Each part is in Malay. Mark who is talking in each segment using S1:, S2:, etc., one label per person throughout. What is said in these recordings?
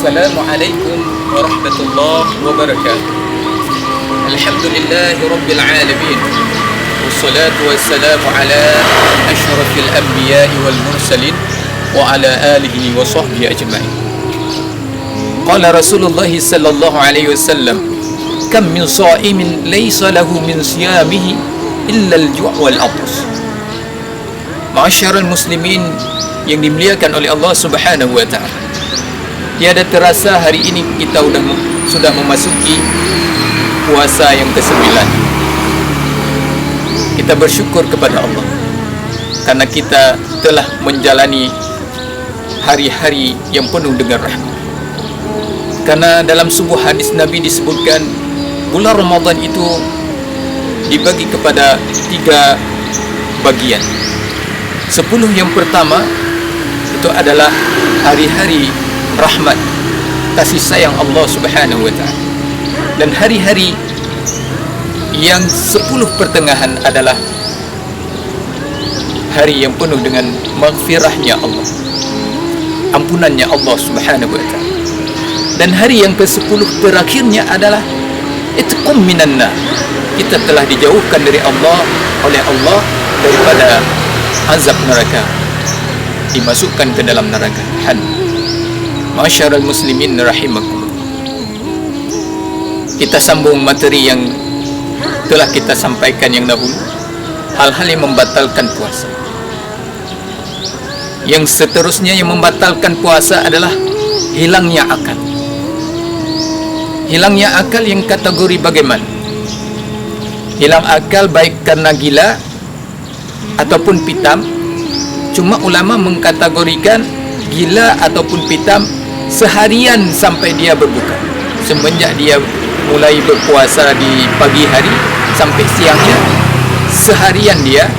S1: Assalamualaikum warahmatullahi wabarakatuh. Alhamdulillahi rabbil alamin. Wassalatu wassalamu ala asyrafil anbiya'i wal mursalin wa ala alihi wa sahbihi ajma'in. Qala Rasulullah sallallahu alaihi wasallam, kam min sha'imin laysa lahu min siyamihi illa al-ju' wal 'atash. Ma'asyiral muslimin yang dimuliakan oleh Allah Subhanahu wa taala. Tiada terasa hari ini kita sudah memasuki puasa yang ke-9. Kita bersyukur kepada Allah karena kita telah menjalani hari-hari yang penuh dengan rahmat. Karena dalam sebuah hadis Nabi disebutkan bulan Ramadan itu dibagi kepada 3 bagian. 10 yang pertama itu adalah hari-hari rahmat, kasih sayang Allah Subhanahu wa ta'ala. Dan hari-hari yang 10 pertengahan adalah hari yang penuh dengan maghfirahnya Allah, ampunannya Allah Subhanahu wa ta'ala. Dan hari yang ke-10 terakhirnya adalah itqum minan nar. Kita telah dijauhkan dari Allah oleh Allah daripada azab neraka, dimasukkan ke dalam neraka. Ma'asyiral muslimin rahimakumullah. Kita sambung materi yang telah kita sampaikan yang dahulu, hal-hal yang membatalkan puasa. Yang seterusnya yang membatalkan puasa adalah hilangnya akal. Hilangnya akal yang kategori bagaimana? Hilang akal baik karena gila ataupun pitam. Cuma ulama mengkategorikan gila ataupun pitam seharian sampai dia berbuka. Semenjak dia mulai berpuasa di pagi hari sampai siangnya, seharian dia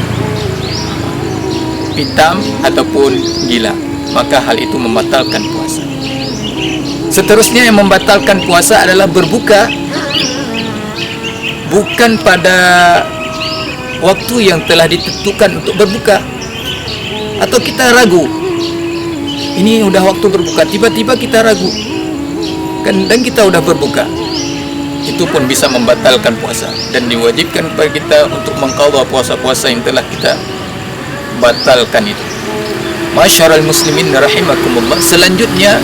S1: pitam ataupun gila, maka hal itu membatalkan puasa. Seterusnya yang membatalkan puasa adalah berbuka bukan pada waktu yang telah ditentukan untuk berbuka, atau kita ragu ini udah waktu berbuka, tiba-tiba kita ragu dan kita udah berbuka, itu pun bisa membatalkan puasa dan diwajibkan kepada kita untuk mengqadha puasa-puasa yang telah kita batalkan itu. Ma'asyiral muslimin rahimakumullah. Selanjutnya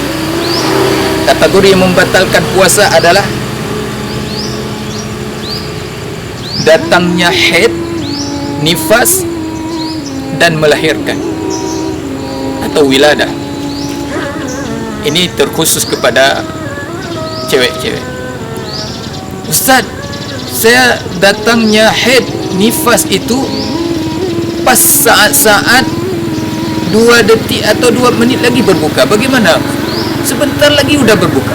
S1: kategori yang membatalkan puasa adalah datangnya haid, nifas, dan melahirkan atau wiladah. Ini terkhusus kepada cewek-cewek. Ustaz, saya datangnya haid, nifas itu pas saat-saat 2 detik atau 2 menit lagi berbuka. Bagaimana? Sebentar lagi udah berbuka.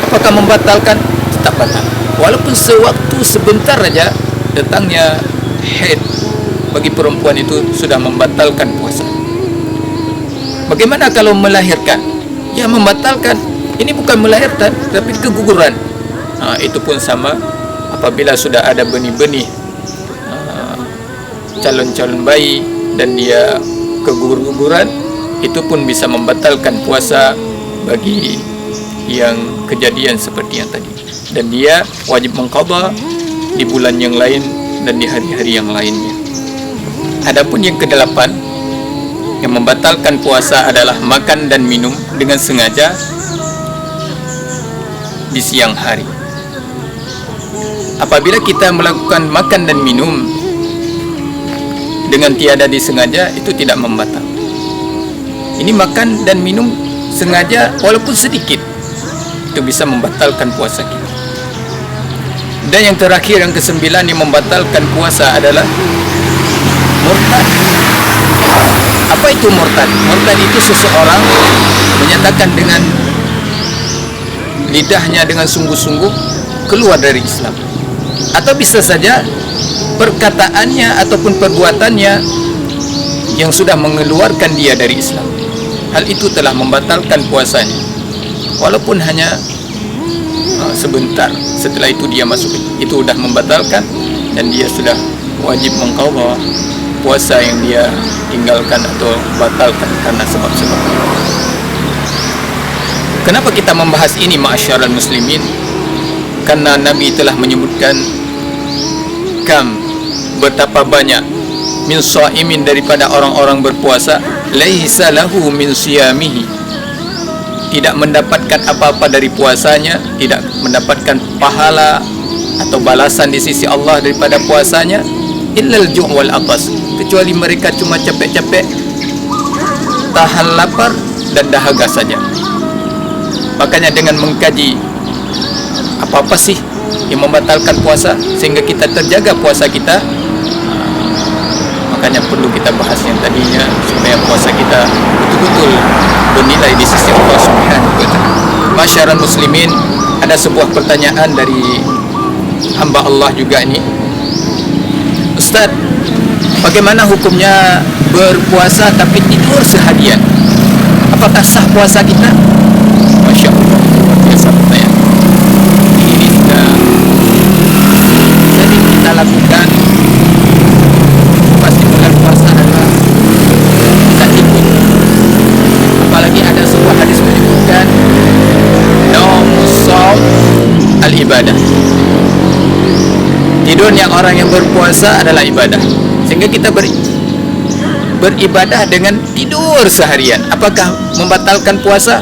S1: Apakah membatalkan? Tetap batal. Walaupun sewaktu sebentar aja datangnya haid bagi perempuan itu sudah membatalkan puasa. Bagaimana kalau melahirkan? Ya, membatalkan. Ini bukan melahirkan tapi keguguran. Itu pun sama. Apabila sudah ada benih-benih calon-calon bayi dan dia keguguran, itu pun bisa membatalkan puasa bagi yang kejadian seperti yang tadi. Dan dia wajib mengqadha di bulan yang lain dan di hari-hari yang lainnya. Adapun yang ke-8 yang membatalkan puasa adalah makan dan minum dengan sengaja di siang hari. Apabila kita melakukan makan dan minum dengan tiada disengaja, itu tidak membatal. Ini makan dan minum sengaja walaupun sedikit, itu bisa membatalkan puasa kita. Dan yang terakhir, yang ke-9 yang membatalkan puasa adalah murtad. Apa itu murtad? Murtad itu seseorang menyatakan dengan lidahnya dengan sungguh-sungguh keluar dari Islam, atau bisa saja perkataannya ataupun perbuatannya yang sudah mengeluarkan dia dari Islam. Hal itu telah membatalkan puasanya walaupun hanya sebentar. Setelah itu dia masuk, itu sudah membatalkan dan dia sudah wajib mengqadha puasa yang dia tinggalkan atau batalkan karena sebab-sebab. Kenapa kita membahas ini ma'asyiral muslimin? Karena Nabi telah menyebutkan betapa banyak min shaimin, daripada orang-orang berpuasa, laisa lahu min siyamihi, tidak mendapatkan apa-apa dari puasanya, tidak mendapatkan pahala atau balasan di sisi Allah daripada puasanya, illal ju' wal atas, kecuali mereka cuma capek-capek tahan lapar dan dahaga saja. Makanya dengan mengkaji apa-apa sih yang membatalkan puasa sehingga kita terjaga puasa kita, makanya perlu kita bahas yang tadinya supaya puasa kita betul-betul bernilai di sisi Allah Subhanahu wa ta'ala. Masyarakat muslimin, ada sebuah pertanyaan dari hamba Allah juga ini. Ustaz, bagaimana hukumnya berpuasa tapi tidur seharian? Apakah sah puasa kita? Masya Allah, biasa pertanyaan ini sudah jadi kita lakukan pasti bulan puasa adalah kita tidur. Apalagi ada sebuah hadis menyebutkan naumus shaum al ibadah, tidurnya orang yang berpuasa adalah ibadah. Sehingga kita beribadah dengan tidur seharian. Apakah membatalkan puasa?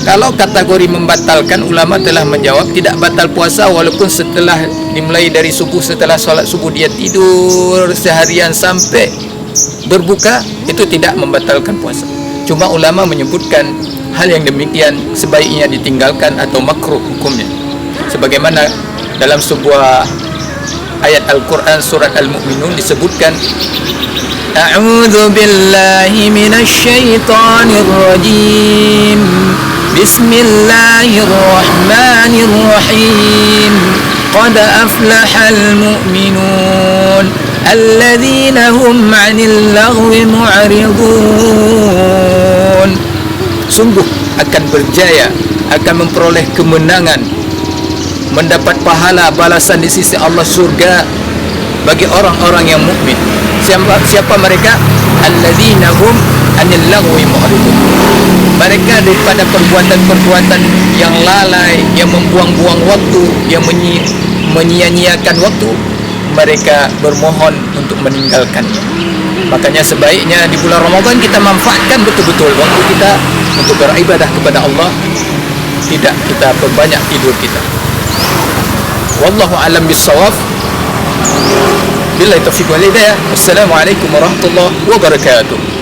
S1: Kalau kategori membatalkan, ulama telah menjawab tidak batal puasa walaupun setelah dimulai dari subuh, setelah solat subuh dia tidur seharian sampai berbuka, itu tidak membatalkan puasa. Cuma ulama menyebutkan hal yang demikian sebaiknya ditinggalkan atau makruh hukumnya. Sebagaimana dalam sebuah ayat Al-Quran surat Al-Mu'minun disebutkan, A'udzu billahi minasy syaithanir rajim. Bismillahirrahmanirrahim. Qad aflahal mu'minun alladzina hum 'anil laghwi mu'ridun. Sungguh akan berjaya, akan memperoleh kemenangan, mendapat pahala balasan di sisi Allah, surga bagi orang-orang yang mukmin. Siapa mereka? Alladzina hum 'anil laghwi mu'ridun. Mereka daripada perbuatan-perbuatan yang lalai, yang membuang-buang waktu, yang menyia-nyiakan waktu, mereka bermohon untuk meninggalkannya. Makanya sebaiknya di bulan Ramadan kita manfaatkan betul-betul waktu kita untuk beribadah kepada Allah, tidak kita perbanyak tidur kita. Wallahu a'lam bis-shawab. Billahi taufiq wal hidayah. Wassalamualaikum warahmatullahi wabarakatuh.